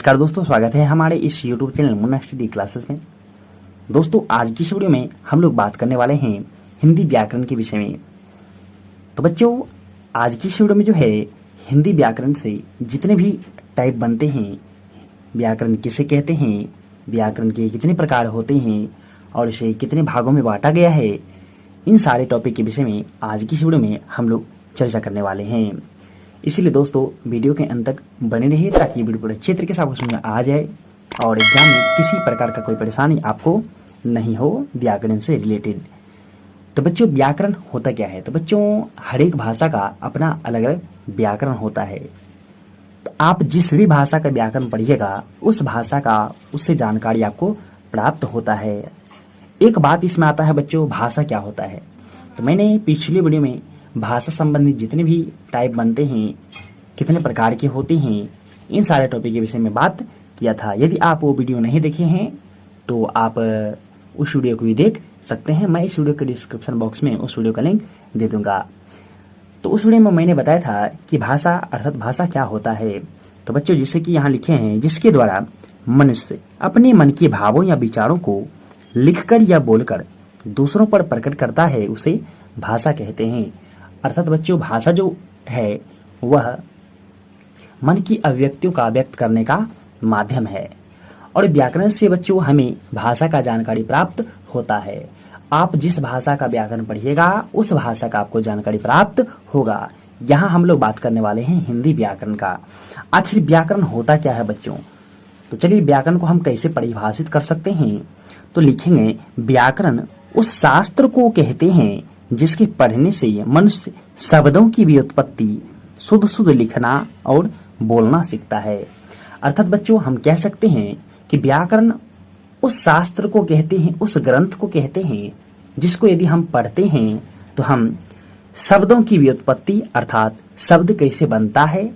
नमस्कार दोस्तों, स्वागत है हमारे इस YouTube channel Munna study classes में। दोस्तों, आज की इस वीडियो में हम लोग बात करने वाले हैं हिंदी व्याकरण के विषय में। तो बच्चों, आज की इस वीडियो में जो है हिंदी व्याकरण से जितने भी टाइप बनते हैं, व्याकरण किसे कहते हैं, व्याकरण के कितने प्रकार होते हैं और इसे कितने भागों में बांटा गया है, इन सारे टॉपिक के विषय में आज की इस वीडियो में हम लोग चर्चा करने वाले हैं। इसीलिए दोस्तों, वीडियो के अंत तक बने रहिए ताकि वीडियो पूरे अच्छे तरीके से आपको समझ में आ जाए और एग्जाम में किसी प्रकार का कोई परेशानी आपको नहीं हो व्याकरण से रिलेटेड। तो बच्चों, व्याकरण होता क्या है? तो बच्चों, हर एक भाषा का अपना अलग अलग व्याकरण होता है। तो आप जिस भी भाषा का व्याकरण पढ़िएगा, उस भाषा का उससे जानकारी आपको प्राप्त होता है। एक बात इसमें आता है बच्चों, भाषा क्या होता है? तो मैंने पिछली वीडियो में भाषा संबंधित जितने भी टाइप बनते हैं, कितने प्रकार के होते हैं, इन सारे टॉपिक के विषय में बात किया था। यदि आप वो वीडियो नहीं देखे हैं तो आप उस वीडियो को भी देख सकते हैं। मैं इस वीडियो के डिस्क्रिप्शन बॉक्स में उस वीडियो का लिंक दे दूंगा। तो उस वीडियो में मैंने बताया था कि भाषा अर्थात भाषा क्या होता है। तो बच्चों, जिससे कि यहाँ लिखे हैं, जिसके द्वारा मनुष्य अपने मन के भावों या विचारों को लिखकर या बोलकर दूसरों पर प्रकट करता है, उसे भाषा कहते हैं। अर्थात बच्चों, भाषा जो है वह मन की अभिव्यक्तियों का व्यक्त करने का माध्यम है और व्याकरण से बच्चों हमें भाषा का जानकारी प्राप्त होता है। आप जिस भाषा का व्याकरण पढ़िएगा, उस भाषा का आपको जानकारी प्राप्त होगा। यहाँ हम लोग बात करने वाले हैं हिंदी व्याकरण का। आखिर व्याकरण होता क्या है बच्चों? तो चलिए, व्याकरण को हम कैसे परिभाषित कर सकते हैं? तो लिखेंगे, व्याकरण उस शास्त्र को कहते हैं जिसके पढ़ने से मनुष्य शब्दों की व्युत्पत्ति, शुद्ध शुद्ध लिखना और बोलना सीखता है। अर्थात बच्चों, हम कह सकते हैं कि व्याकरण उस शास्त्र को कहते हैं, उस ग्रंथ को कहते हैं जिसको यदि हम पढ़ते हैं तो हम शब्दों की व्युत्पत्ति अर्थात शब्द कैसे बनता है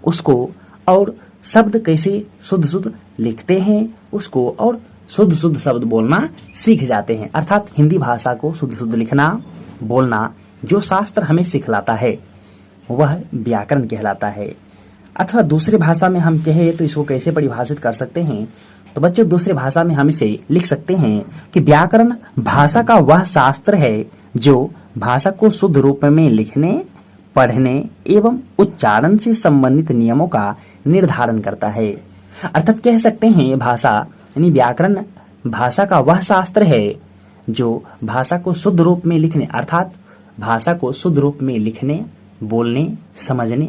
उसको, और शब्द कैसे शुद्ध शुद्ध लिखते हैं उसको, और शुद्ध शुद्ध शब्द बोलना सीख जाते हैं। अर्थात हिंदी भाषा को शुद्ध शुद्ध लिखना बोलना जो शास्त्र हमें सिखलाता है वह व्याकरण कहलाता है। अथवा दूसरी भाषा में हम कहें तो इसको कैसे परिभाषित कर सकते हैं? तो बच्चों, दूसरी भाषा में हम इसे लिख सकते हैं कि व्याकरण भाषा का वह शास्त्र है जो भाषा को शुद्ध रूप में लिखने, पढ़ने एवं उच्चारण से संबंधित नियमों का निर्धारण करता है। अर्थात कह सकते हैं भाषा यानी व्याकरण भाषा का वह शास्त्र है जो भाषा को शुद्ध रूप में लिखने अर्थात भाषा को शुद्ध रूप में लिखने, बोलने, समझने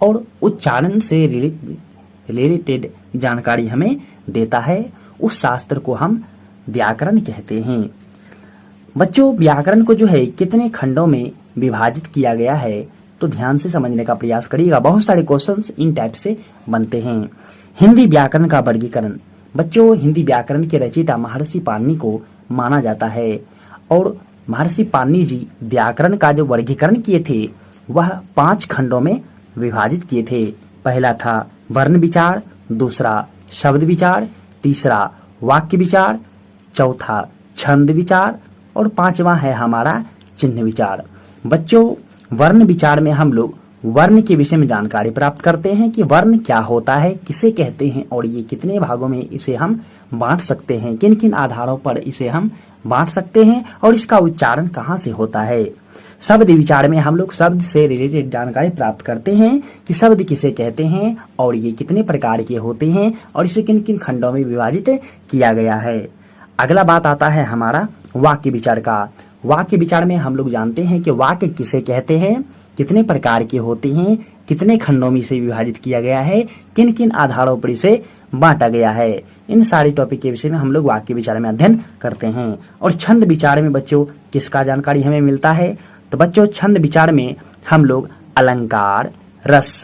और उच्चारण से रिलेटेड जानकारी हमें देता है। उस शास्त्र को हम व्याकरण कहते हैं। बच्चों, व्याकरण को जो है कितने खंडों में विभाजित किया गया है, तो ध्यान से समझने का प्रयास करिएगा। बहुत सारे क्वेश्चंस इन टाइप से बनते हैं। हिंदी व्याकरण का वर्गीकरण। बच्चों, हिंदी व्याकरण के रचयिता महर्षि पाणिनि को माना जाता है और महर्षि पाणिनि जी व्याकरण का जो वर्गीकरण किए थे वह 5 खंडों में विभाजित किए थे। पहला था वर्ण विचार, दूसरा शब्द विचार, तीसरा वाक्य विचार, चौथा छंद विचार और 5वां है हमारा चिन्ह विचार। बच्चों, वर्ण विचार में हम लोग वर्ण के विषय में जानकारी प्राप्त करते हैं कि वर्ण क्या होता है, किसे कहते हैं और ये कितने भागों में इसे हम बांट सकते हैं, किन किन आधारों पर इसे हम बांट सकते हैं और इसका उच्चारण कहाँ से होता है। शब्द विचार में हम लोग शब्द से रिलेटेड जानकारी प्राप्त करते हैं कि शब्द किसे कहते हैं और ये कितने प्रकार के होते हैं और इसे किन किन खंडों में विभाजित किया गया है। अगला बात आता है हमारा वाक्य विचार का। वाक्य विचार में हम लोग जानते हैं कि वाक्य किसे कहते हैं, कितने प्रकार के होते हैं, कितने खंडों में इसे विभाजित किया गया है, किन किन आधारों पर इसे बांटा गया है। इन सारे टॉपिक के विषय में हम लोग वाक्य विचार में अध्ययन करते हैं। और छंद विचार में बच्चों किसका जानकारी हमें मिलता है? तो बच्चों, छंद विचार में हम लोग अलंकार, रस,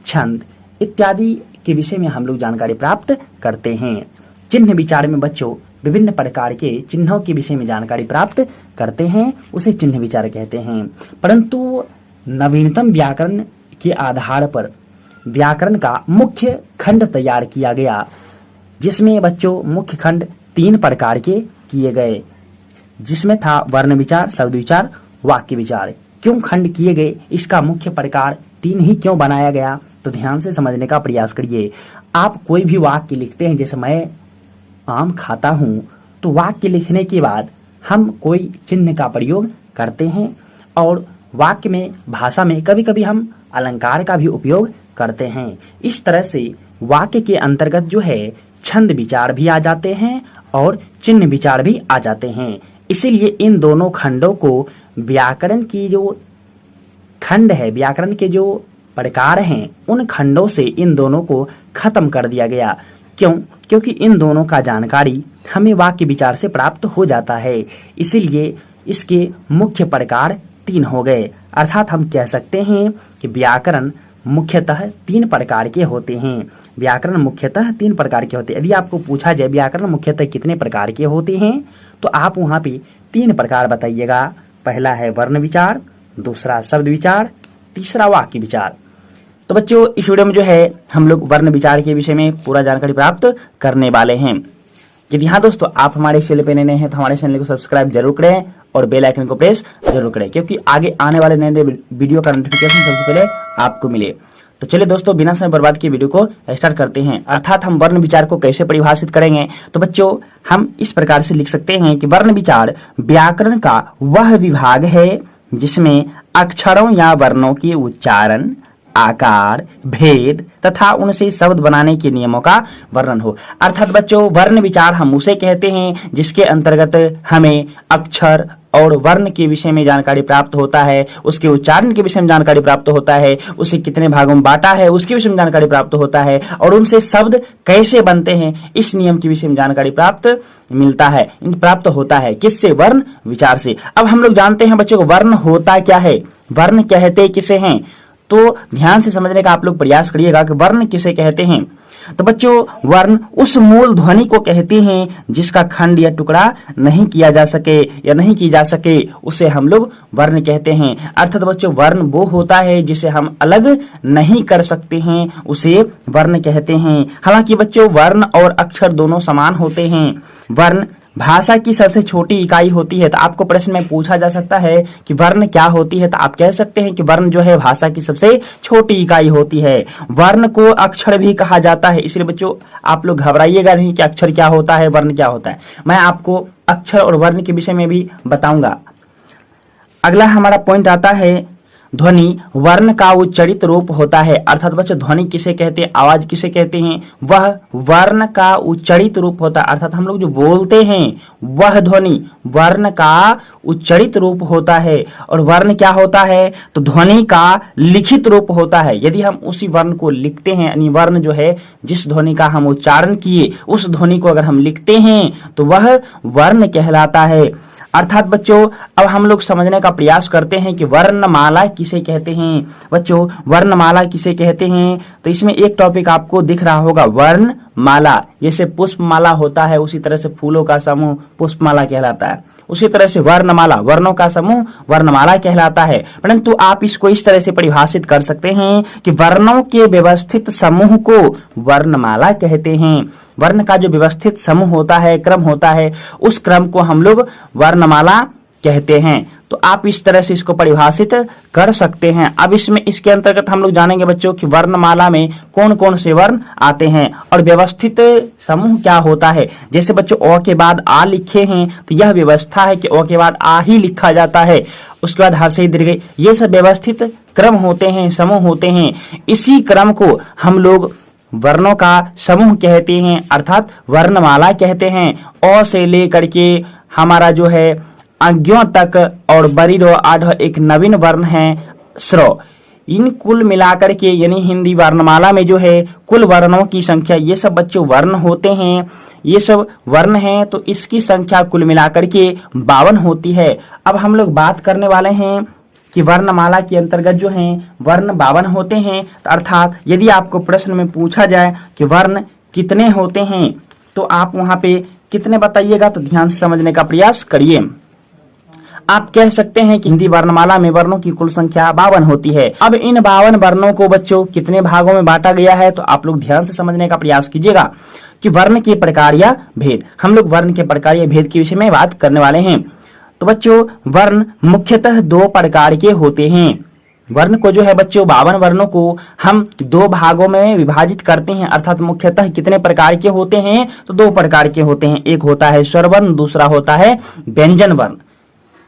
छंद इत्यादि के विषय में हम लोग जानकारी प्राप्त करते हैं। चिन्ह विचार में बच्चों विभिन्न प्रकार के चिन्हों के विषय में जानकारी प्राप्त करते हैं, उसे चिन्ह विचार कहते हैं। परंतु नवीनतम व्याकरण के आधार पर व्याकरण का मुख्य खंड तैयार किया गया, जिसमें बच्चों मुख्य खंड 3 प्रकार के किए गए, जिसमें था वर्ण विचार, शब्द विचार, वाक्य विचार। क्यों खंड किए गए, इसका मुख्य प्रकार 3 ही क्यों बनाया गया? तो ध्यान से समझने का प्रयास करिए। आप कोई भी वाक्य लिखते हैं, जैसे मैं आम खाता हूँ, तो वाक्य लिखने के बाद हम कोई चिन्ह का प्रयोग करते हैं और वाक्य में, भाषा में कभी कभी हम अलंकार का भी उपयोग करते हैं। इस तरह से वाक्य के अंतर्गत जो है छंद विचार भी आ जाते हैं और चिन्ह विचार भी आ जाते हैं। इसीलिए इन दोनों खंडों को व्याकरण की जो खंड है, व्याकरण के जो प्रकार हैं, उन खंडों से इन दोनों को खत्म कर दिया गया। क्यों? क्योंकि इन दोनों का जानकारी हमें वाक्य विचार से प्राप्त हो जाता है। इसीलिए इसके मुख्य प्रकार 3 हो गए। अर्थात हम कह सकते हैं कि व्याकरण मुख्यतः 3 प्रकार के होते हैं। व्याकरण मुख्यतः 3 प्रकार के होते हैं। यदि आपको पूछा जाए व्याकरण मुख्यतः कितने प्रकार के होते हैं, तो आप वहाँ पे 3 प्रकार बताइएगा। पहला है वर्ण विचार, दूसरा शब्द विचार, तीसरा वाक्य विचार। तो बच्चों, इस वीडियो में जो है हम लोग वर्ण विचार के विषय में पूरा जानकारी प्राप्त करने वाले हैं। यदि हाँ दोस्तों, आप हमारे चैनल पे नए हैं तो हमारे चैनल को सब्सक्राइब जरूर करें और बेल आइकन को प्रेस जरूर करें, क्योंकि आगे आने वाले नए वीडियो का नोटिफिकेशन सबसे पहले आपको मिले। तो चलिए दोस्तों, बिना समय बर्बाद किए वीडियो को स्टार्ट करते हैं। अर्थात हम वर्ण विचार को कैसे परिभाषित करेंगे, तो बच्चों हम इस प्रकार से लिख सकते हैं कि वर्ण विचार व्याकरण का वह विभाग है जिसमें अक्षरों या वर्णों के उच्चारण, आकार, भेद तथा उनसे शब्द बनाने के नियमों का वर्णन हो। अर्थात बच्चों, वर्ण विचार हम उसे कहते हैं जिसके अंतर्गत हमें अक्षर और वर्ण के विषय में जानकारी प्राप्त होता है, उसके उच्चारण के विषय में जानकारी प्राप्त होता है, उसे कितने भागों में बांटा है उसके विषय में जानकारी प्राप्त होता है, और उनसे शब्द कैसे बनते हैं इस नियम के विषय में जानकारी प्राप्त होता है। किससे? वर्ण विचार से। अब हम लोग जानते हैं बच्चों को वर्ण होता क्या है, वर्ण कहते किसे हैं, तो ध्यान से समझने का आप लोग प्रयास करिएगा कि वर्ण किसे कहते हैं। तो बच्चों, वर्ण उस मूल ध्वनि को कहते हैं जिसका खंड या टुकड़ा नहीं किया जा सके या नहीं की जा सके, उसे हम लोग वर्ण कहते हैं। अर्थात बच्चों, वर्ण वो होता है जिसे हम अलग नहीं कर सकते हैं, उसे वर्ण कहते हैं। हालांकि बच्चों, वर्ण और अक्षर दोनों समान होते हैं। वर्ण भाषा की सबसे छोटी इकाई होती है। तो आपको प्रश्न में पूछा जा सकता है कि वर्ण क्या होती है, तो आप कह सकते हैं कि वर्ण जो है भाषा की सबसे छोटी इकाई होती है। वर्ण को अक्षर भी कहा जाता है। इसलिए बच्चों, आप लोग घबराइएगा नहीं कि अक्षर क्या होता है, वर्ण क्या होता है। मैं आपको अक्षर और वर्ण के विषय में भी बताऊंगा। अगला हमारा पॉइंट आता है ध्वनि वर्ण का उच्चारित रूप होता है। अर्थात बच्चों, ध्वनि किसे कहते हैं, आवाज किसे कहते हैं, वह वर्ण का उच्चारित रूप होता है। अर्थात हम लोग जो बोलते हैं वह ध्वनि वर्ण का उच्चारित रूप होता है। और वर्ण क्या होता है, तो ध्वनि का लिखित रूप होता है। यदि हम उसी वर्ण को लिखते हैं, यानी वर्ण जो है जिस ध्वनि का हम उच्चारण किए उस ध्वनि को अगर हम लिखते हैं तो वह वर्ण कहलाता है। अर्थात बच्चों, अब हम लोग समझने का प्रयास करते हैं कि वर्णमाला किसे कहते हैं। बच्चों, वर्णमाला किसे कहते हैं, तो इसमें एक टॉपिक आपको दिख रहा होगा, वर्णमाला। जैसे पुष्पमाला होता है, उसी तरह से फूलों का समूह पुष्पमाला कहलाता है। उसी तरह से वर्णमाला, वर्णों का समूह वर्णमाला कहलाता है। परंतु आप इसको इस तरह से परिभाषित कर सकते हैं कि वर्णों के व्यवस्थित समूह को वर्णमाला कहते हैं। वर्ण का जो व्यवस्थित समूह होता है, क्रम होता है, उस क्रम को हम लोग वर्णमाला कहते हैं। तो आप इस तरह से इसको परिभाषित कर सकते हैं। अब इसके अंतर्गत हम लोग जानेंगे बच्चों कि वर्णमाला में कौन कौन से वर्ण आते हैं और व्यवस्थित समूह क्या होता है। जैसे बच्चों, अ के बाद आ लिखे हैं तो यह व्यवस्था है कि अ के बाद आ ही लिखा जाता है। उसके बाद हर्षई दीर्घई, ये सब व्यवस्थित क्रम होते हैं, समूह होते हैं। इसी क्रम को हम लोग वर्णों का समूह कहते हैं, अर्थात वर्णमाला कहते हैं। अ से लेकर के हमारा जो है अज्ञों तक और बरीरो आढ़ एक नवीन वर्ण है स्रो। इन कुल मिलाकर के यानी हिंदी वर्णमाला में जो है कुल वर्णों की संख्या, ये सब बच्चों वर्ण होते हैं, ये सब वर्ण हैं, तो इसकी संख्या कुल मिलाकर के 52 होती है। अब हम लोग बात करने वाले हैं कि वर्णमाला के अंतर्गत जो हैं वर्ण 52 होते हैं। तो अर्थात यदि आपको प्रश्न में पूछा जाए कि वर्ण कितने होते हैं, तो आप वहां पे कितने बताइएगा, तो ध्यान से समझने का प्रयास करिए। आप कह सकते हैं कि हिंदी वर्णमाला में वर्णों की कुल संख्या 52 होती है। अब इन 52 वर्णों को बच्चों कितने भागों में बांटा गया है, तो आप लोग ध्यान से समझने का प्रयास कीजिएगा कि वर्ण के प्रकार या भेद। हम लोग वर्ण के प्रकार या भेद के विषय में बात करने वाले हैं। तो बच्चों, वर्ण मुख्यतः 2 प्रकार के होते हैं। वर्ण को जो है बच्चों 52 वर्णों को हम दो भागों में विभाजित करते हैं, अर्थात मुख्यतः कितने प्रकार के होते हैं, तो दो प्रकार के होते हैं। एक होता है स्वरवर्ण, दूसरा होता है व्यंजन वर्ण।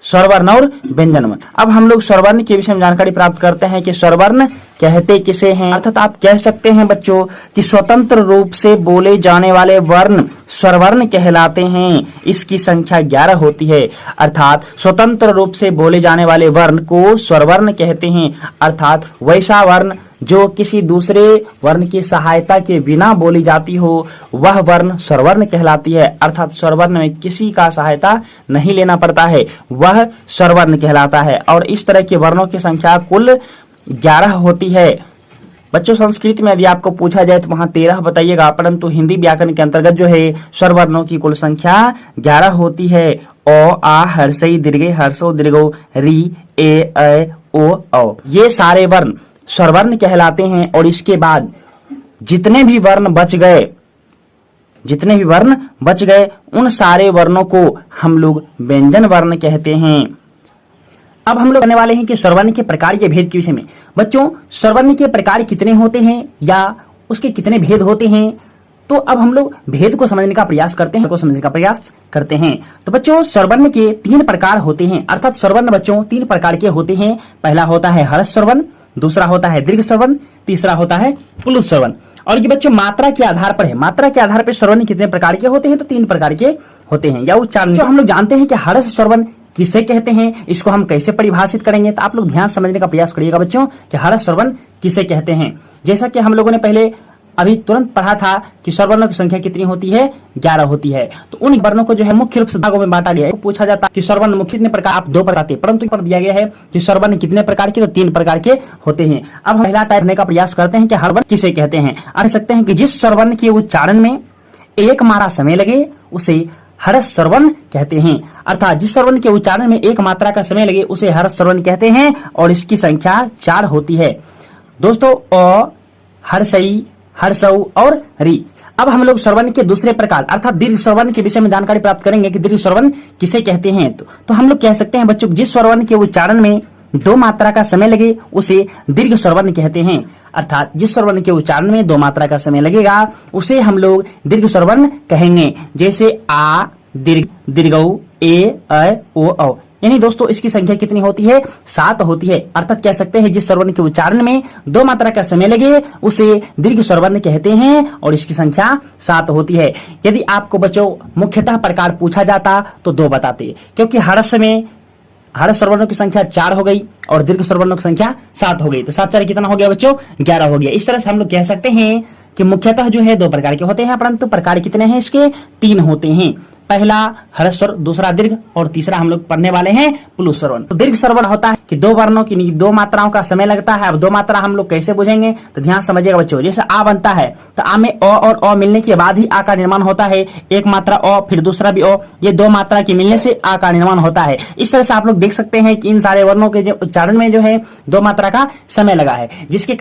स्वरवर्ण और व्यंजन वर्ण। अब हम लोग स्वरवर्ण के विषय में जानकारी प्राप्त करते हैं कि स्वरवर्ण कहते किसे हैं, अर्थात आप कह सकते हैं बच्चों कि स्वतंत्र रूप से बोले जाने वाले वर्ण स्वरवर्ण कहलाते हैं। इसकी संख्या 11 होती है, अर्थात स्वतंत्र रूप से बोले जाने वाले वर्ण को स्वरवर्ण कहते हैं। अर्थात वैसा वर्ण जो किसी दूसरे वर्ण की सहायता के बिना बोली जाती हो, वह वर्ण स्वरवर्ण कहलाती है। अर्थात स्वरवर्ण में किसी का सहायता नहीं लेना पड़ता है, वह स्वरवर्ण कहलाता है। और इस तरह के वर्णों की संख्या कुल 11 होती है। बच्चों संस्कृत में यदि आपको पूछा जाए तो वहां 13 बताइएगा, परंतु हिंदी व्याकरण के अंतर्गत जो है स्वरवर्णों की कुल संख्या 11 होती है। ओ, आ, हर्षई, दीर्घे, हर्षो, दीर्घो, री, ए, ऐ, ओ, औ। ये सारे वर्ण स्वरवर्ण कहलाते हैं। और इसके बाद जितने भी वर्ण बच गए उन सारे वर्णों को हम लोग व्यंजन वर्ण कहते हैं। अब हम लोग करने वाले हैं कि स्वरवर्ण के प्रकार के भेद के विषय में। बच्चों स्वरवर्ण के प्रकार कितने होते हैं या उसके कितने भेद होते हैं, तो अब हम लोग भेद को समझने का प्रयास करते हैं। तो बच्चों स्वरवर्ण के 3 प्रकार होते हैं, अर्थात स्वरवर्ण बच्चों 3 प्रकार के होते हैं। पहला होता है हर्ष स्वरवर्ण, दूसरा होता है दीर्घ स्वरवर्ण, तीसरा होता है प्लुत स्वरवर्ण। और ये बच्चों मात्रा के आधार पर है, मात्रा के आधार पर स्वरवर्ण कितने प्रकार के होते हैं, तो 3 प्रकार के होते हैं या उच्चारण। जो हम लोग जानते हैं कि हर्ष स्वरवर्ण किसे कहते हैं, इसको हम कैसे परिभाषित करेंगे, तो आप लोग ध्यान समझने का प्रयास करिएगा बच्चों कि हर्ष स्वरवर्ण किसे कहते हैं। जैसा कि हम लोगों ने पहले अभी तुरंत पढ़ा था कि स्वरवर्णों की संख्या कितनी होती है, 11 होती है। तो उन वर्णों को जो है मुख्य रूप से भागों में बांटा गया है। पूछा जाता है कि स्वरवर्ण मुख्य कितने प्रकार, आप 2 प्रकार, परंतु पर दिया गया है कि स्वरवर्ण कितने प्रकार के, तो 3 प्रकार के होते हैं। अब हम पहला टाइप करने का प्रयास करते हैं कि हर वर्ण किसे कहते हैं। कह सकते हैं कि जिस स्वरवर्ण के उच्चारण में एक मात्रा समय लगे उसे हर्ष स्वरवर्ण कहते हैं। अर्थात जिस स्वरवर्ण के उच्चारण में एक मात्रा का समय लगे उसे हर्ष स्वरवर्ण कहते हैं। और इसकी संख्या 4 होती है दोस्तों, अ, हर्षई, हर्षौ और री। अब हम लोग स्वरवर्ण के दूसरे प्रकार अर्थात दीर्घ स्वरवर्ण के विषय में जानकारी प्राप्त करेंगे कि दीर्घ स्वरवर्ण किसे कहते हैं। तो हम लोग कह सकते हैं बच्चों जिस स्वरवर्ण के उच्चारण में 2 मात्रा का समय लगे उसे दीर्घ स्वरवर्ण कहते हैं। अर्थात जिस स्वरवर्ण के उच्चारण में 2 मात्रा का समय लगेगा उसे हम लोग दीर्घ स्वरवर्ण कहेंगे। जैसे आ, दीर्घ, दीर्घौ, ए, ऐ, ओ, औ। यानी दोस्तों इसकी संख्या कितनी होती है, 7 होती है। अर्थात कह सकते हैं जिस स्वरवर्ण के उच्चारण में 2 मात्रा का समय लगे उसे दीर्घ स्वरवर्ण कहते हैं और इसकी संख्या 7 होती है। यदि आपको बच्चों मुख्यतः प्रकार पूछा जाता तो 2 बताते, क्योंकि हर्ष स्वरवर्णों की संख्या 4 हो गई और दीर्घ स्वरवर्णों की संख्या 7 हो गई। तो 7 4 कितना हो गया बच्चों, 11 हो गया। इस तरह से हम लोग कह सकते हैं कि मुख्यतः जो है 2 प्रकार के होते हैं, परंतु प्रकार कितने हैं इसके, 3 होते हैं। पहला हर्ष स्वर, दूसरा दीर्घ और तीसरा हम लोग पढ़ने वाले हैं प्लुत स्वरवर्ण। तो दीर्घ स्वरवर्ण होता है कि 2 वर्णों की 2 मात्राओं का समय लगता है। अब 2 मात्रा हम लोग कैसे बुझेंगे, तो ध्यान समझिएगा बच्चों। जैसे आ बनता है तो आ में अ और अ मिलने के बाद ही आ का निर्माण होता है। एक मात्रा अ फिर दूसरा भी अ, ये 2 मात्रा के मिलने से आ का निर्माण होता है। इस तरह से आप लोग देख सकते हैं कि इन सारे वर्णों के जो उच्चारण में जो है 2 मात्रा का समय लगा है, जिसके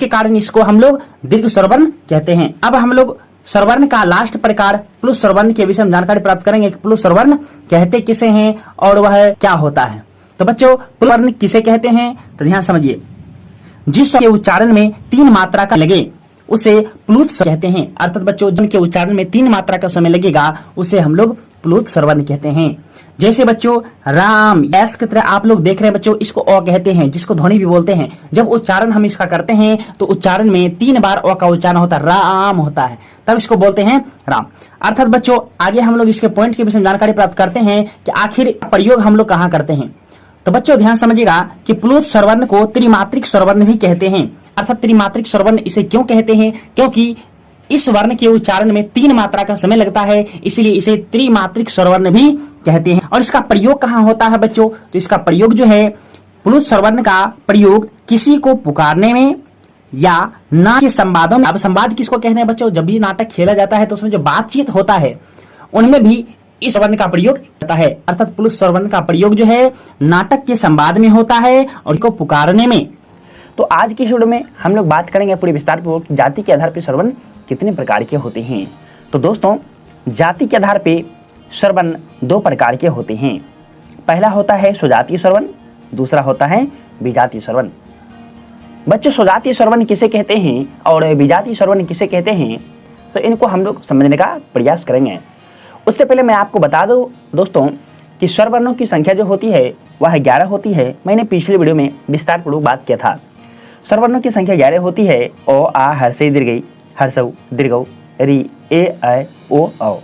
कारण इसको हम लोग दीर्घ स्वरवर्ण कहते हैं। अब हम लोग स्वरवर्ण का लास्ट प्रकार प्लुत स्वरवर्ण के विषय में जानकारी प्राप्त करेंगे कि प्लुत स्वरवर्ण कहते किसे हैं और वह क्या होता है। तो बच्चों प्लुत स्वरवर्ण किसे कहते हैं, तो ध्यान समझिए। जिस के उच्चारण में 3 मात्रा का लगे उसे प्लुत कहते हैं। अर्थात बच्चों जिनके उच्चारण में 3 मात्रा का समय लगेगा उसे हम लोग प्लुत स्वरवर्ण कहते हैं। जैसे बच्चों राम, एस की तरह आप लोग देख रहे हैं बच्चों, इसको अ कहते हैं, जिसको ध्वनि भी बोलते हैं। जब उच्चारण हम इसका करते हैं तो उच्चारण में 3 बार अ का उच्चारण होता है, राम होता है, तब इसको बोलते हैं राम। अर्थात बच्चों आगे हम लोग इसके पॉइंट के विषय में जानकारी प्राप्त करते हैं कि आखिर प्रयोग हम लोग कहाँ करते हैं। तो बच्चों ध्यान समझिएगा कि प्लुत स्वरवर्ण को त्रिमात्रिक स्वरवर्ण भी कहते हैं। अर्थात त्रिमात्रिक स्वरवर्ण इसे क्यों कहते हैं, क्योंकि इस वर्ण के उच्चारण में 3 मात्रा का समय लगता है, इसलिए इसे त्रिमात्रिक स्वरवर्ण भी कहते हैं। और इसका प्रयोग कहाँ होता है बच्चों, तो इसका प्रयोग जो है प्लुत स्वरवर्ण का प्रयोग किसी को पुकारने में या नाट्य के संवादों में। अब संवाद किसको कहते हैं बच्चों, जब भी नाटक खेला जाता है तो उसमें जो बातचीत होता है उनमें भी इस वर्ण का प्रयोग होता है। अर्थात प्लुत स्वरवर्ण का प्रयोग जो है नाटक के संवाद में होता है और इसको पुकारने में। तो आज की वीडियो में हम लोग बात करेंगे पूरी विस्तार पूर्वक जाति के आधार पर स्वरवर्ण कितने प्रकार के होते हैं। तो दोस्तों जाति के आधार पे स्वरवर्ण 2 प्रकार के होते हैं। पहला होता है स्वजातीय स्वरवर्ण, दूसरा होता है विजातीय स्वरवर्ण। बच्चों स्वजातीय स्वरवर्ण किसे कहते हैं और विजातीय स्वरवर्ण किसे कहते हैं, तो इनको हम लोग समझने का प्रयास करेंगे। उससे पहले मैं आपको बता दूं दोस्तों कि स्वरवर्णों की संख्या जो होती है वह 11 होती है। मैंने पिछले वीडियो में विस्तारपूर्वक बात किया था। स्वरवर्णों की संख्या 11 होती है। ओ, आ, हर्षई दीर्घई, हर्षऊ, दीर्घऊ, री, ए, ऐ, ओ, औ।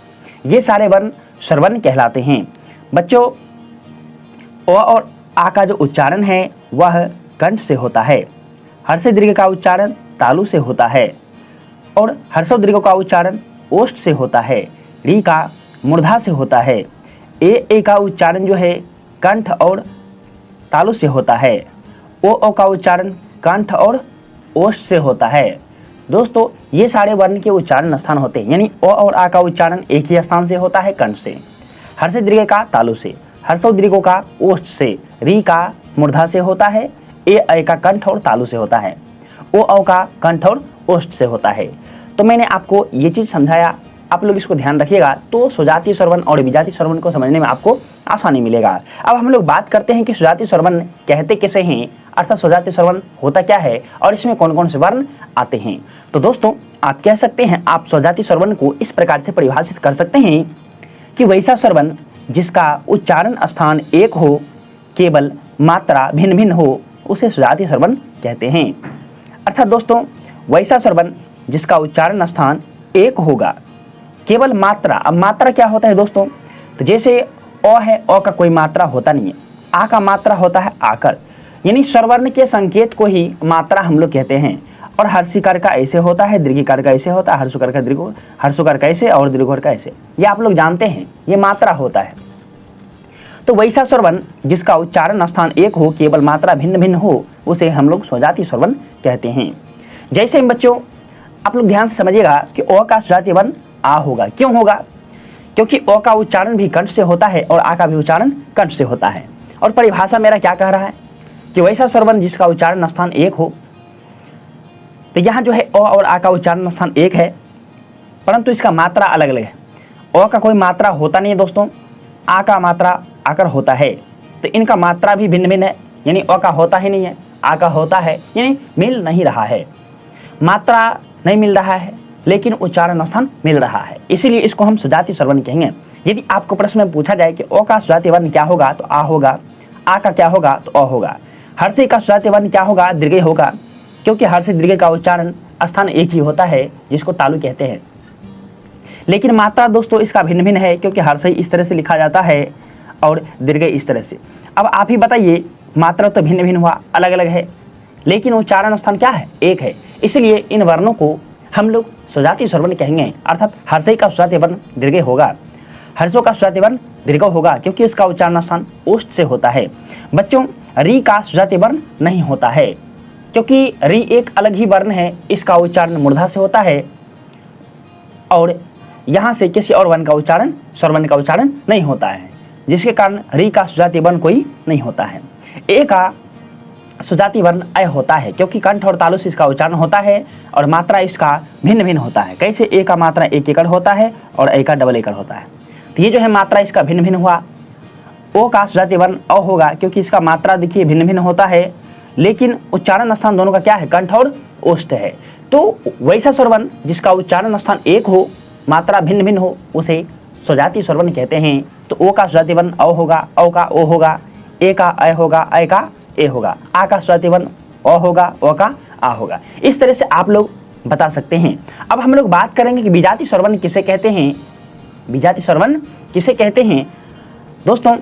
ये सारे वर्ण स्वरवर्ण कहलाते हैं। बच्चों ओ और आ का जो उच्चारण है वह कंठ से होता है। हर्षई दीर्घ का उच्चारण तालु से होता है और हर्षऊ दीर्घ का उच्चारण ओष्ठ से होता है। री का मूर्धा से होता है। ए का उच्चारण जो है कंठ और तालु से होता है। ओ का उच्चारण कंठ और ओष्ठ से होता है। दोस्तों ये सारे वर्ण के उच्चारण स्थान होते हैं, यानी ओ और आ का उच्चारण एक ही स्थान से होता है, कंठ से। हर्षई दीर्घ का तालु से, हर्षऊ दीर्घ का ओष्ठ से, री का मूर्धा से होता है, ए का कंठ और तालु से होता है, ओ का कंठ और ओष्ठ से होता है। तो मैंने आपको ये चीज समझाया, आप लोग इसको ध्यान रखिएगा तो स्वजातीय स्वरवर्ण और विजातीय स्वरवर्ण को समझने में आपको आसानी मिलेगा। अब हम लोग बात करते हैं कि स्वजातीय स्वरवर्ण कहते किसे हैं, अर्थात स्वजातीय स्वरवर्ण होता क्या है और इसमें कौन कौन से वर्ण आते हैं। तो दोस्तों आप कह सकते हैं, आप स्वजातीय स्वरवर्ण को इस प्रकार से परिभाषित कर सकते हैं कि वैसा स्वरवर्ण जिसका उच्चारण स्थान एक हो, केवल मात्रा भिन्न भिन्न हो, उसे स्वजातीय स्वरवर्ण कहते हैं। अर्थात दोस्तों वैसा स्वरवर्ण जिसका उच्चारण स्थान एक होगा, केवल मात्रा। अब मात्रा क्या होता है दोस्तों, तो जैसे अ है, अ का कोई मात्रा होता नहीं है, आ का मात्रा होता है आकर, यानी स्वरवर्ण के संकेत को ही मात्रा हम लोग कहते हैं। और हर्षिकार का ऐसे होता है, दीर्घिकार का ऐसे होता है, हर्षुकार का दीर्घ, हर्षुकार का ऐसे और दीर्घोर का ऐसे, ये आप लोग जानते हैं, ये मात्रा होता है। तो वैसा स्वरवर्ण जिसका उच्चारण स्थान एक हो, केवल मात्रा भिन्न भिन्न हो, उसे हम लोग स्वजातीय स्वरवर्ण कहते हैं। जैसे बच्चों आप लोग ध्यान से समझिएगा कि अ का स्वजातीय वर्ण आ होगा। क्यों होगा, क्योंकि अ का उच्चारण भी कंठ से होता है और आ का भी उच्चारण कंठ से होता है। और परिभाषा मेरा क्या कह रहा है कि वैसा स्वरवर्ण जिसका उच्चारण स्थान एक हो, तो यहाँ जो है अ और आ का उच्चारण स्थान एक है, परंतु इसका मात्रा अलग अलग है। अ का कोई मात्रा होता नहीं है दोस्तों, आ का मात्रा आकर होता है, तो इनका मात्रा भी भिन्न भिन्न है, यानी अ का होता ही नहीं है, आ का होता है, यानी मिल नहीं रहा है, मात्रा नहीं मिल रहा है लेकिन उच्चारण स्थान मिल रहा है, इसीलिए इसको हम स्वजातीय स्वरवर्ण कहेंगे। यदि आपको प्रश्न में पूछा जाए कि अ का स्वजातीय वर्ण क्या होगा, तो आ होगा, आ का क्या होगा, तो अ होगा। हर्षई का स्वजातीय वर्ण क्या होगा, दीर्घ होगा, क्योंकि हर्षई दीर्घ का उच्चारण स्थान एक ही होता है, जिसको तालु कहते हैं। लेकिन मात्रा दोस्तों इसका भिन्न भिन्न है, क्योंकि हर्षई इस तरह से लिखा जाता है और दीर्घ इस तरह से। अब आप ही बताइए, मात्रा तो भिन्न भिन्न हुआ, अलग अलग है, लेकिन उच्चारण स्थान क्या है, एक है, इसलिए इन वर्णों को हम लोग स्वजातीय स्वरवर्ण कहेंगे। अर्थात हर्षई का स्वजातीय वर्ण दीर्घ होगा, हर्षों का स्वजातीय वर्ण दीर्घ होगा, क्योंकि इसका उच्चारण स्थान ओष्ठ से होता है। बच्चों री का स्वजातीय वर्ण नहीं होता है, क्योंकि री एक अलग ही वर्ण है, इसका उच्चारण मूर्धा से होता है और यहाँ से किसी और वर्ण का उच्चारण, स्वरवर्ण का उच्चारण नहीं होता है, जिसके कारण री का स्वजातीय वर्ण कोई नहीं होता है। ए का स्वजातीय वर्ण अय होता है, क्योंकि कंठ और तालु से इसका उच्चारण होता है और मात्रा इसका भिन्न भिन्न होता है। कैसे, ए का मात्रा एक एकड़ होता है और ए का डबल एकड़ होता है, तो ये जो है मात्रा इसका भिन्न भिन्न हुआ। ओ का स्वजातीय वर्ण अ होगा, क्योंकि इसका मात्रा देखिए भिन्न भिन्न होता है, लेकिन उच्चारण स्थान दोनों का क्या है, कंठ और ओष्ठ है। तो वैसा स्वरवर्ण जिसका उच्चारण स्थान एक हो, मात्रा भिन्न भिन्न हो, उसे स्वजातीय स्वरवर्ण कहते हैं। तो ओ का स्वजातीय वर्ण अ होगा, औ का ओ होगा, ए का अय होगा, अय का ए होगा, आ का स्वजातीय वर्ण अ होगा, अ का आ होगा। इस तरह से आप लोग बता सकते हैं। अब हम लोग बात करेंगे कि विजातीय स्वरवर्ण किसे कहते हैं। विजातीय स्वरवर्ण किसे कहते हैं दोस्तों,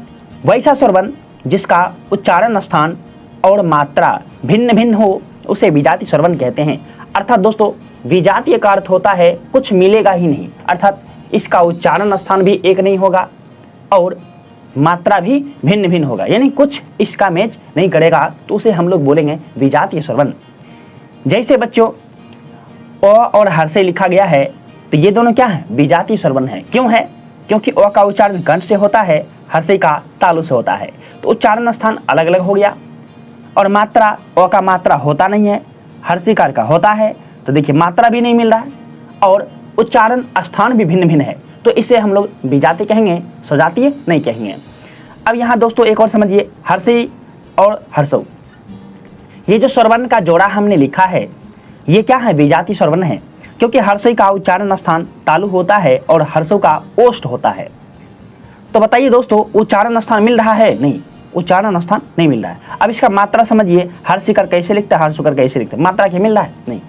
वैसा स्वरवर्ण जिसका उच्चारण स्थान और मात्रा भिन्न भिन्न हो, उसे विजातीय स्वरवर्ण कहते हैं। अर्थात दोस्तों विजातीय का अर्थ होता है कुछ मिलेगा ही नहीं, अर्थात इसका उच्चारण स्थान भी एक नहीं होगा और मात्रा भी भिन्न भिन्न होगा, यानी कुछ इसका मैच नहीं करेगा, तो उसे हम लोग बोलेंगे विजातीय स्वरवर्ण। जैसे बच्चों अ और हर्षई लिखा गया है, तो ये दोनों क्या है, विजातीय स्वरवर्ण है। क्यों है, क्योंकि अ का उच्चारण कंठ से होता है, हर्षई का तालु से होता है, तो उच्चारण स्थान अलग अलग हो गया और मात्रा अ का मात्रा होता नहीं है, हर्षिकार का होता है, तो देखिए मात्रा भी नहीं मिल रहा है और उच्चारण स्थान भी भिन्न भिन्न है, तो इसे हम लोग विजातीय कहेंगे, स्वजातीय नहीं कहेंगे। अब यहाँ दोस्तों एक और समझिए, हर्षई और हर्षऊ, ये जो स्वरवर्ण का जोड़ा हमने लिखा है ये क्या है, विजातीय स्वरवर्ण है, क्योंकि हर्षई का उच्चारण स्थान तालु होता है और हर्षों का ओष्ठ होता है। तो बताइए दोस्तों, उच्चारण स्थान मिल रहा है? नहीं, उच्चारण स्थान नहीं मिल रहा है। अब इसका मात्रा समझिए, हर्षिकर कैसे लिखते हैं, हर्षुकर कैसे लिखते हैं, मात्रा क्या मिल रहा है? नहीं।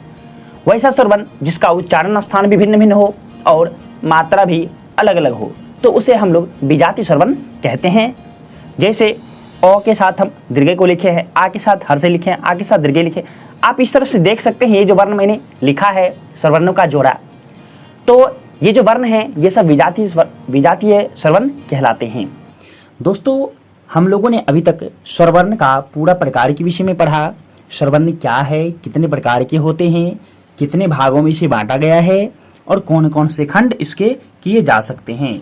वैसा स्वरवर्ण जिसका उच्चारण स्थान भी भिन्न भिन्न हो और मात्रा भी अलग अलग हो तो उसे हम लोग विजातीय स्वरवर्ण कहते हैं। जैसे अ के साथ हम दीर्घ को लिखे हैं, आ के साथ हर्ष लिखे हैं, आ के साथ दीर्घ लिखे। आप इस तरह से देख सकते हैं, ये जो वर्ण मैंने लिखा है स्वरवर्णों का जोड़ा, तो ये जो वर्ण है ये सब विजातीय स्वरवर्ण कहलाते हैं। दोस्तों, हम लोगों ने अभी तक स्वरवर्ण का पूरा प्रकार के विषय में पढ़ा। स्वरवर्ण क्या है, कितने प्रकार के होते हैं, कितने भागों में इसे बांटा गया है और कौन कौन से खंड इसके किए जा सकते हैं।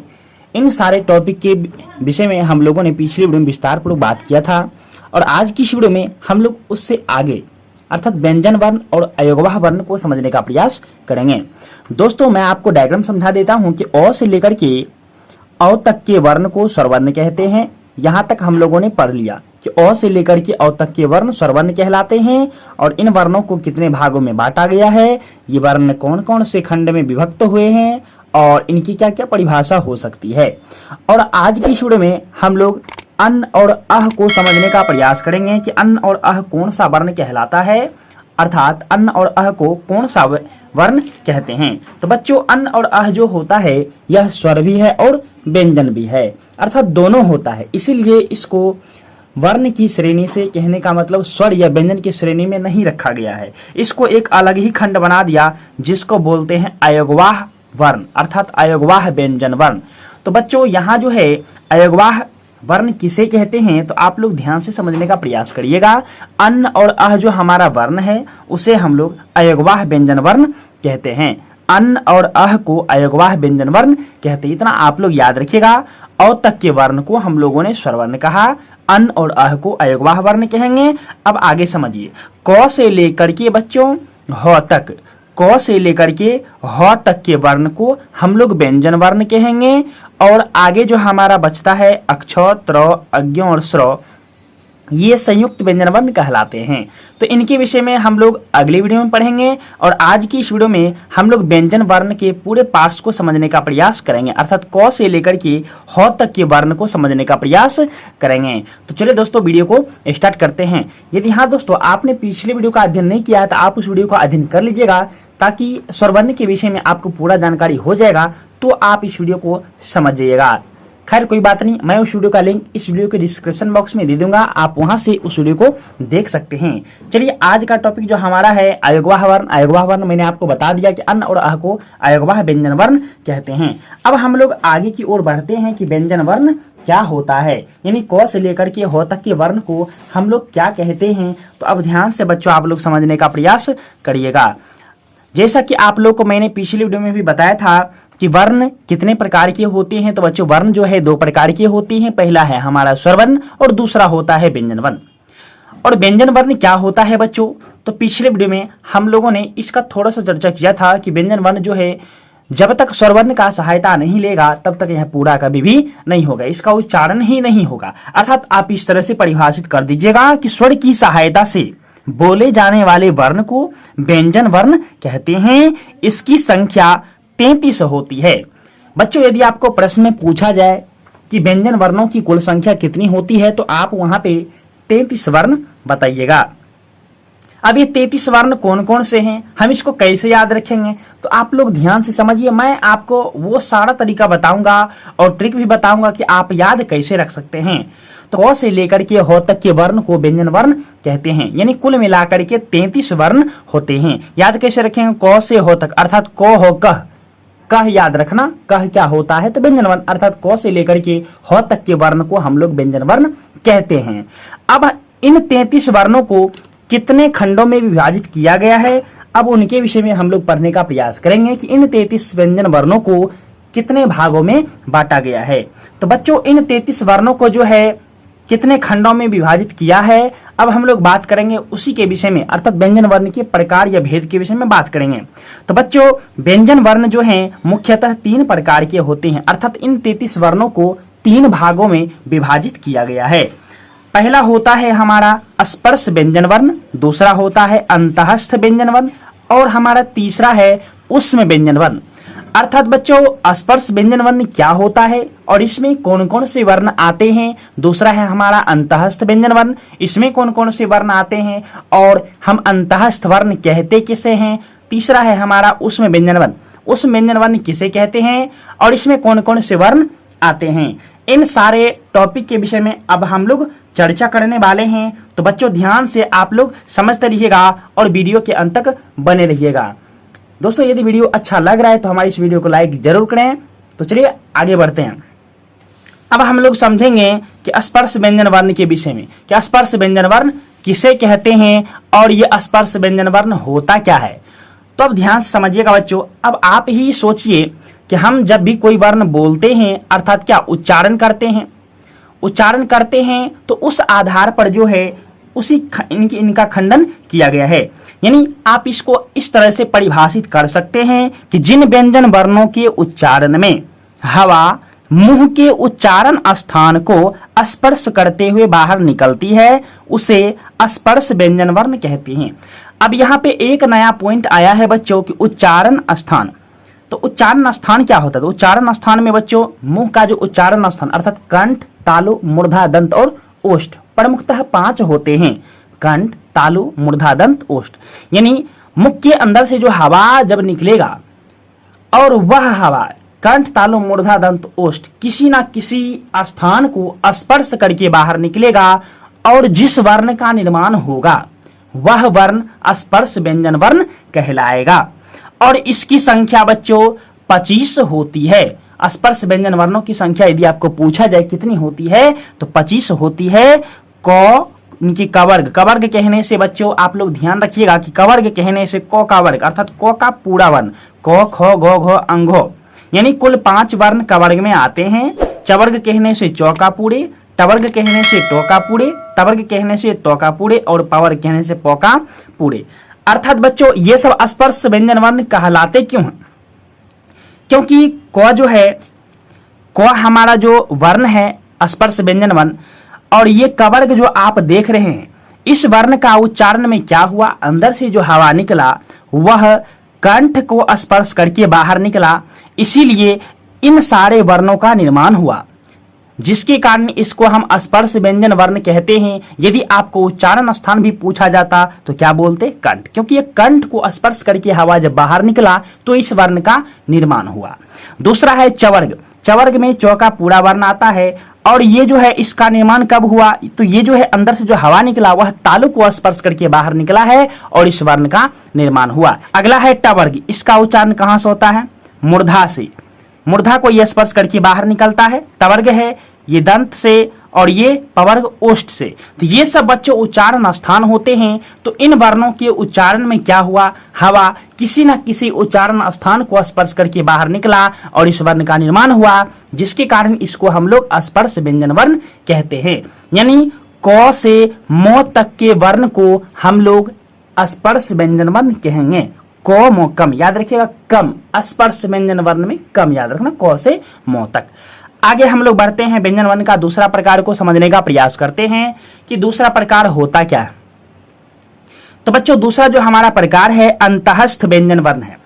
इन सारे टॉपिक के विषय में हम लोगों ने पिछली वीडियो में विस्तारपूर्वक बात किया था और आज की इस वीडियो में हम लोग उससे आगे अर्थात व्यंजन वर्ण और अयोगवाह वर्ण को समझने का प्रयास करेंगे। दोस्तों, मैं आपको डायग्राम समझा देता हूं कि अ से लेकर के औ तक के वर्ण को स्वरवर्ण कहते हैं। यहाँ तक हम लोगों ने पढ़ लिया कि अ से लेकर के औ तक के वर्ण स्वरवर्ण कहलाते हैं और इन वर्णों को कितने भागों में बांटा गया है, ये वर्ण कौन कौन से खंड में विभक्त हुए हैं और इनकी क्या क्या परिभाषा हो सकती है। और आज की इस वीडियो में हम लोग अन और अह को समझने का प्रयास करेंगे कि अन और अह कौन सा वर्ण कहलाता है, अर्थात अन और अह को कौन सा वर्ण कहते हैं। तो बच्चों, अन और अह जो होता है यह स्वर भी है और व्यंजन भी है, अर्थात दोनों होता है। इसीलिए इसको वर्ण की श्रेणी से कहने का मतलब स्वर या व्यंजन की श्रेणी में नहीं रखा गया है। इसको एक अलग ही खंड बना दिया जिसको बोलते हैं अयोगवाह वर्ण, अर्थात अयोगवाह व्यंजन वर्ण। तो बच्चों, यहाँ जो है अयोगवाह वर्ण किसे कहते हैं तो आप लोग ध्यान से समझने का प्रयास करिएगा। अन और अह जो हमारा वर्ण है उसे हम लोग अयोगवाह व्यंजन वर्ण कहते हैं। अन और अह को अयोगवाह व्यंजन वर्ण कहते हैं, इतना आप लोग याद रखिएगा। औ तक के वर्ण को हम लोगों ने स्वरवर्ण कहा, अन और अह को अयोगवाह वर्ण कहेंगे। अब आगे समझिए, क से लेकर के बच्चों ह तक, क से लेकर के ह तक के वर्ण को हम लोग व्यंजन वर्ण कहेंगे। और आगे जो हमारा बचता है अक्ष, त्र, अज्ञ और स्र, ये संयुक्त व्यंजन वर्ण कहलाते हैं। तो इनके विषय में हम लोग अगली वीडियो में पढ़ेंगे और आज की इस वीडियो में हम लोग व्यंजन वर्ण के पूरे पार्ट्स को समझने का प्रयास करेंगे, अर्थात क से लेकर के ह तक के वर्ण को समझने का प्रयास करेंगे। तो चलिए दोस्तों, वीडियो को स्टार्ट करते हैं। यदि हाँ दोस्तों, आपने पिछले वीडियो का अध्ययन नहीं किया है तो आप उस वीडियो का अध्ययन कर लीजिएगा ताकि स्वरवर्ण के विषय में आपको पूरा जानकारी हो जाएगा, तो आप इस वीडियो को समझ जाइएगा। खैर कोई बात नहीं, मैं उस वीडियो का लिंक इस वीडियो के डिस्क्रिप्शन बॉक्स में दे दूंगा, आप वहां से उस वीडियो को देख सकते हैं। चलिए, आज का टॉपिक जो हमारा है अयोगवाह वर्ण। अयोगवाह वर्ण मैंने आपको बता दिया कि अन और अह को अयोगवाह व्यंजन वर्ण कहते हैं। अब हम लोग आगे की ओर बढ़ते हैं कि व्यंजन वर्ण क्या होता है, यानी क से लेकर के ह तक के वर्ण को हम लोग क्या कहते हैं। तो अब ध्यान से बच्चों आप लोग समझने का प्रयास करिएगा। जैसा कि आप लोग को मैंने पिछली वीडियो में भी बताया था कि वर्ण कितने प्रकार के होते हैं, तो बच्चों वर्ण जो है दो प्रकार के होते हैं। पहला है हमारा स्वरवर्ण और दूसरा होता है व्यंजन वर्ण। और व्यंजन वर्ण क्या होता है बच्चों, तो पिछले वीडियो में हम लोगों ने इसका थोड़ा सा चर्चा किया था कि व्यंजन वर्ण जो है जब तक स्वरवर्ण का सहायता नहीं लेगा तब तक यह पूरा कभी भी नहीं होगा, इसका उच्चारण ही नहीं होगा। अर्थात आप इस तरह से परिभाषित कर दीजिएगा कि स्वर की सहायता से बोले जाने वाले वर्ण को व्यंजन वर्ण कहते हैं। इसकी संख्या 33 होती है। बच्चों, यदि आपको प्रश्न में पूछा जाए कि व्यंजन वर्णों की कुल संख्या कितनी होती है तो आप वहां पे 33 वर्ण बताइएगा। अब ये 33 वर्ण कौन कौन से हैं, हम इसको कैसे याद रखेंगे, तो आप लोग ध्यान से समझिए। मैं आपको वो सारा तरीका बताऊंगा और ट्रिक भी बताऊंगा कि आप याद कैसे रख सकते हैं। तो क से लेकर के ह तक के वर्ण को व्यंजन वर्ण कहते हैं, यानी कुल मिलाकर के 33 वर्ण होते हैं। याद कैसे रखेंगे, क से ह तक, अर्थात क हो कह, कह याद रखना, कह क्या होता है तो व्यंजन वर्ण, अर्थात क से लेकर के ह तक के वर्ण को हम लोग व्यंजन वर्ण कहते हैं। अब इन 33 वर्णों को कितने खंडों में विभाजित किया गया है, अब उनके विषय में हम लोग पढ़ने का प्रयास करेंगे कि इन 33 व्यंजन वर्णों को कितने भागों में बांटा गया है। तो बच्चों, इन 33 वर्णों को जो है कितने खंडों में विभाजित किया है, अब हम लोग बात करेंगे उसी के विषय में, अर्थात व्यंजन वर्ण के प्रकार या भेद के विषय में बात करेंगे। तो बच्चों, व्यंजन वर्ण जो हैं मुख्यतः 3 प्रकार के होते हैं, अर्थात इन 33 वर्णों को 3 भागों में विभाजित किया गया है। पहला होता है हमारा स्पर्श व्यंजन वर्ण, दूसरा होता है अंतःस्थ व्यंजन वर्ण और हमारा तीसरा है ऊष्म व्यंजन वर्ण। अर्थात बच्चों स्पर्श व्यंजन वर्ण क्या होता है और इसमें कौन कौन से वर्ण आते हैं, दूसरा है हमारा अंतःस्थ व्यंजन वर्ण, इसमें कौन कौन से वर्ण आते हैं और हम अंतःस्थ वर्ण कहते किसे हैं, तीसरा है हमारा ऊष्म व्यंजन वर्ण, ऊष्म व्यंजन वर्ण किसे कहते हैं और इसमें कौन कौन से वर्ण आते हैं। इन सारे टॉपिक के विषय में अब हम लोग चर्चा करने वाले हैं, तो बच्चों ध्यान से आप लोग समझते रहिएगा और वीडियो के अंत तक बने रहिएगा। दोस्तों यदि वीडियो अच्छा लग रहा है तो हमारी इस वीडियो को लाइक जरूर करें। तो चलिए आगे बढ़ते हैं। अब हम लोग समझेंगे कि स्पर्श व्यंजन वर्ण के विषय में, कि स्पर्श व्यंजन वर्ण किसे कहते हैं और ये स्पर्श व्यंजन वर्ण होता क्या है। तो अब ध्यान से समझिएगा बच्चों। अब आप ही सोचिए कि हम जब भी कोई वर्ण बोलते हैं अर्थात क्या उच्चारण करते हैं तो उस आधार पर जो है इनका खंडन किया गया है। यानी आप इसको इस तरह से परिभाषित कर सकते हैं कि जिन व्यंजन वर्णों के उच्चारण में हवा मुंह के उच्चारण स्थान को स्पर्श करते हुए बाहर निकलती है उसे स्पर्श व्यंजन वर्ण कहते हैं। अब यहाँ पे एक नया पॉइंट आया है बच्चों कि उच्चारण स्थान। तो उच्चारण स्थान क्या होता है? तो उच्चारण स्थान में बच्चों मुंह का जो उच्चारण स्थान अर्थात कंठ, तालु, मूर्धा, दंत और ओष्ठ प्रमुखतः 5 होते हैं। कंठ, तालु, मूर्धा, दंत, ओष्ठ। यानी मुख के अंदर से जो हवा जब निकलेगा और वह हवा कंठ, तालु, मूर्धा, दंत, ओष्ठ किसी ना किसी स्थान को स्पर्श करके बाहर निकलेगा और जिस वर्ण का निर्माण होगा वह वर्ण स्पर्श व्यंजन वर्ण कहलाएगा। और इसकी संख्या बच्चों 25 होती है। स्पर्श व्यंजन वर्णों की संख्या यदि आपको पूछा जाए कितनी होती है तो 25 होती है। इनकी कवर्ग कहने से बच्चों आप लोग ध्यान रखिएगा कि कवर्ग कहने से क का वर्ग अर्थात क का पूरा वर्ण क, ख, घ, घ, अंघो यानी कुल 5 वर्ण कवर्ग में आते हैं। चवर्ग कहने से चौका पूरे, टवर्ग कहने से टोका पूरे, तवर्ग कहने से तोका पूरे और पवर्ग कहने से पौका पूरे। अर्थात बच्चों ये सब स्पर्श व्यंजन वर्ण कहलाते क्यों हैं? क्योंकि क जो है क हमारा जो वर्ण है स्पर्श व्यंजन वर्ण और ये कवर्ग जो आप देख रहे हैं इस वर्ण का उच्चारण में क्या हुआ, अंदर से जो हवा निकला वह कंठ को स्पर्श करके बाहर निकला, इसीलिए इन सारे वर्णों का निर्माण हुआ जिसके कारण इसको हम स्पर्श व्यंजन वर्ण कहते हैं। यदि आपको उच्चारण स्थान भी पूछा जाता तो क्या बोलते? कंठ, क्योंकि ये कंठ को स्पर्श करके हवा जब बाहर निकला तो इस वर्ण का निर्माण हुआ। दूसरा है चवर्ग। चवर्ग में चौका पूरा वर्ण आता है और ये जो है इसका निर्माण कब हुआ? तो ये जो है अंदर से जो हवा निकला वह तालु को स्पर्श करके बाहर निकला है और इस वर्ण का निर्माण हुआ। अगला है टवर्ग। इसका उच्चारण कहां से होता है? मूर्धा से। मूर्धा को यह स्पर्श करके बाहर निकलता है। तवर्ग है ये दंत से और ये पवर्ग ओष्ठ से। तो ये सब बच्चों उच्चारण स्थान होते हैं। तो इन वर्णों के उच्चारण में क्या हुआ? हवा किसी न किसी उच्चारण स्थान को स्पर्श करके बाहर निकला और इस वर्ण का निर्माण हुआ जिसके कारण इसको हम लोग स्पर्श व्यंजन वर्ण कहते हैं। यानी क से म तक के वर्ण को हम लोग स्पर्श व्यंजन वर्ण कहेंगे। क म कम याद रखिएगा, कम स्पर्श व्यंजन वर्ण में कम याद रखना, क से म तक। आगे हम लोग बढ़ते हैं, व्यंजन वर्ण का दूसरा प्रकार को समझने का प्रयास करते हैं कि दूसरा प्रकार होता क्या है। तो बच्चों दूसरा जो हमारा प्रकार है अंतःस्थ व्यंजन वर्ण है।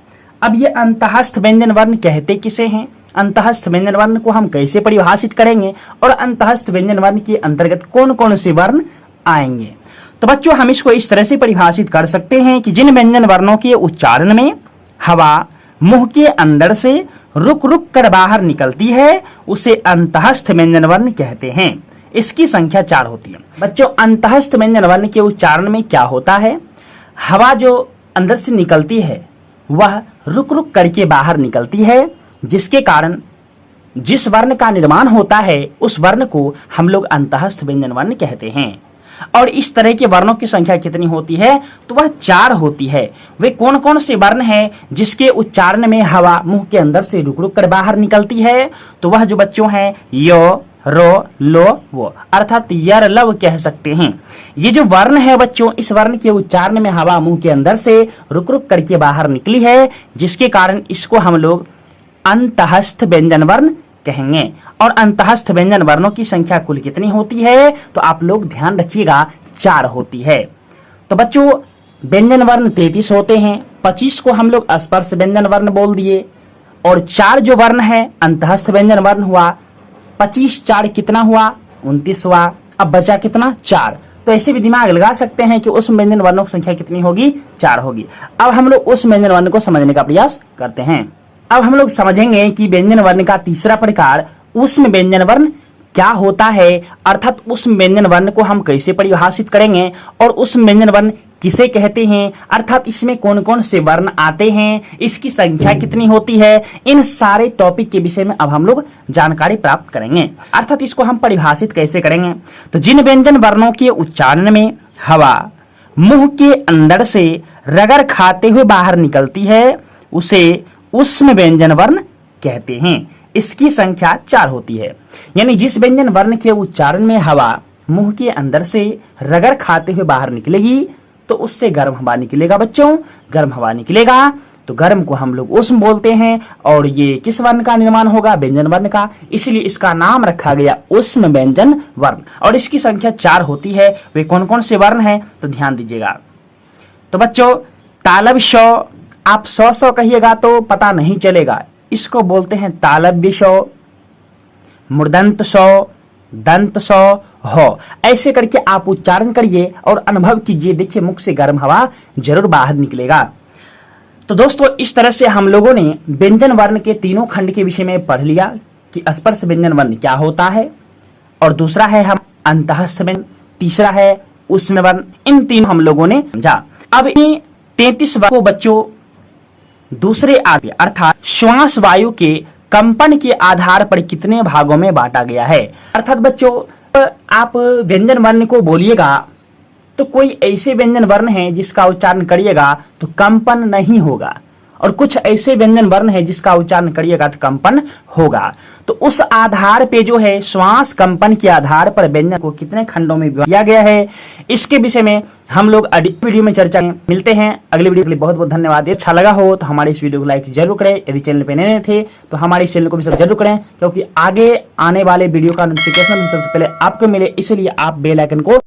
अब ये अंतःस्थ व्यंजन वर्ण कहते किसे हैं? अंतःस्थ व्यंजन वर्ण को हम कैसे परिभाषित करेंगे और अंतःस्थ व्यंजन वर्ण के अंतर्गत कौन कौन से वर्ण आएंगे? तो बच्चों हम इसको इस तरह से परिभाषित कर सकते हैं कि जिन व्यंजन वर्णों के उच्चारण में हवा मुंह के अंदर से रुक रुक कर बाहर निकलती है उसे अंतःस्थ व्यंजन वर्ण कहते हैं। इसकी संख्या 4 होती है। बच्चों अंतःस्थ व्यंजन वर्ण के उच्चारण में क्या होता है? हवा जो अंदर से निकलती है वह रुक रुक करके बाहर निकलती है जिसके कारण जिस वर्ण का निर्माण होता है उस वर्ण को हम लोग अंतःस्थ व्यंजन वर्ण कहते हैं। और इस तरह के वर्णों की संख्या कितनी होती है? तो वह 4 होती है। वे कौन कौन से वर्ण हैं जिसके उच्चारण में हवा मुंह के अंदर से रुक रुक कर बाहर निकलती है? तो वह जो बच्चों हैं यो, रो, लो, वो अर्थात यर लव कह सकते हैं। ये जो वर्ण है बच्चों इस वर्ण के उच्चारण में हवा मुंह के अंदर से रुक रुक करके बाहर निकली है जिसके कारण इसको हम लोग अंतःस्थ व्यंजन वर्ण कहेंगे। और अंतःस्थ व्यंजन वर्णों की संख्या कुल कितनी होती है? तो आप लोग ध्यान रखिएगा 4 होती है। तो बच्चों व्यंजन वर्ण 33 होते हैं, 25 को हम लोग स्पर्श व्यंजन वर्ण बोल दिए और 4 जो वर्ण है अंतःस्थ व्यंजन वर्ण हुआ। 25 4 कितना हुआ? 29 हुआ। अब बचा कितना? 4। तो ऐसे भी दिमाग लगा सकते हैं कि उस व्यंजन वर्णों की संख्या कितनी होगी? 4 होगी। अब हम लोग उस व्यंजन वर्ण को समझने का प्रयास करते हैं। अब हम लोग समझेंगे कि व्यंजन वर्ण का तीसरा प्रकार ऊष्म व्यंजन वर्ण क्या होता है, अर्थात उस व्यंजन वर्ण को हम कैसे परिभाषित करेंगे और उस व्यंजन वर्ण किसे कहते हैं, अर्थात इसमें कौन कौन से वर्ण आते हैं, इसकी संख्या कितनी होती है, इन सारे टॉपिक के विषय में अब हम लोग जानकारी प्राप्त करेंगे। अर्थात इसको हम परिभाषित कैसे करेंगे? तो जिन व्यंजन वर्णों के उच्चारण में हवा मुंह के अंदर से रगड़ खाते हुए बाहर निकलती है उसे ऊष्म व्यंजन वर्ण कहते हैं। इसकी संख्या 4 होती है। यानी जिस व्यंजन वर्ण के उच्चारण में हवा मुंह के अंदर से रगड़ खाते हुए बाहर निकलेगी तो उससे गर्म हवा निकलेगा। बच्चों गर्म हवा निकलेगा तो गर्म को हम लोग ऊष्म बोलते हैं और ये किस वर्ण का निर्माण होगा? व्यंजन वर्ण का। इसलिए इसका नाम रखा गया ऊष्म व्यंजन वर्ण और इसकी संख्या 4 होती है। वे कौन कौन से वर्ण हैं तो ध्यान दीजिएगा। तो बच्चों तालव्य श, आप 100 कहिएगा तो पता नहीं चलेगा, इसको बोलते हैं तालव्य श, मूर्धन्त श, दंत स, हो। ऐसे करके आप उच्चारण करिए और अनुभव कीजिए, देखिए मुख से गर्म हवा जरूर बाहर निकलेगा। तो दोस्तों इस तरह से हम लोगों ने व्यंजन वर्ण के तीनों खंड के विषय में पढ़ लिया कि स्पर्श व्यंजन वर्ण क्या होता है, और दूसरा है हम अंतःस्थ व्यंजन, तीसरा है ऊष्म वर्ण। इन तीन हम लोगों ने समझा। अब इन 33 को बच्चों दूसरे आगे अर्थात श्वास वायु के कंपन के आधार पर कितने भागों में बांटा गया है। अर्थात बच्चों आप व्यंजन वर्ण को बोलिएगा तो कोई ऐसे व्यंजन वर्ण है जिसका उच्चारण करिएगा तो कंपन नहीं होगा, और कुछ ऐसे व्यंजन वर्ण है जिसका उच्चारण करिएगा तो कंपन होगा। तो उस आधार पे जो है श्वास कंपन के आधार पर व्यंजन को कितने खंडों में किया गया है, इसके विषय में हम लोग वीडियो में चर्चा मिलते हैं अगले वीडियो के लिए। बहुत बहुत धन्यवाद। अच्छा लगा हो तो हमारे इस वीडियो को लाइक जरूर करें, यदि चैनल पे नए थे तो हमारे इस चैनल को भी सब जरूर करें, क्योंकि आगे आने वाले वीडियो का नोटिफिकेशन सबसे पहले आपको मिले, इसलिए आप बेल आइकन को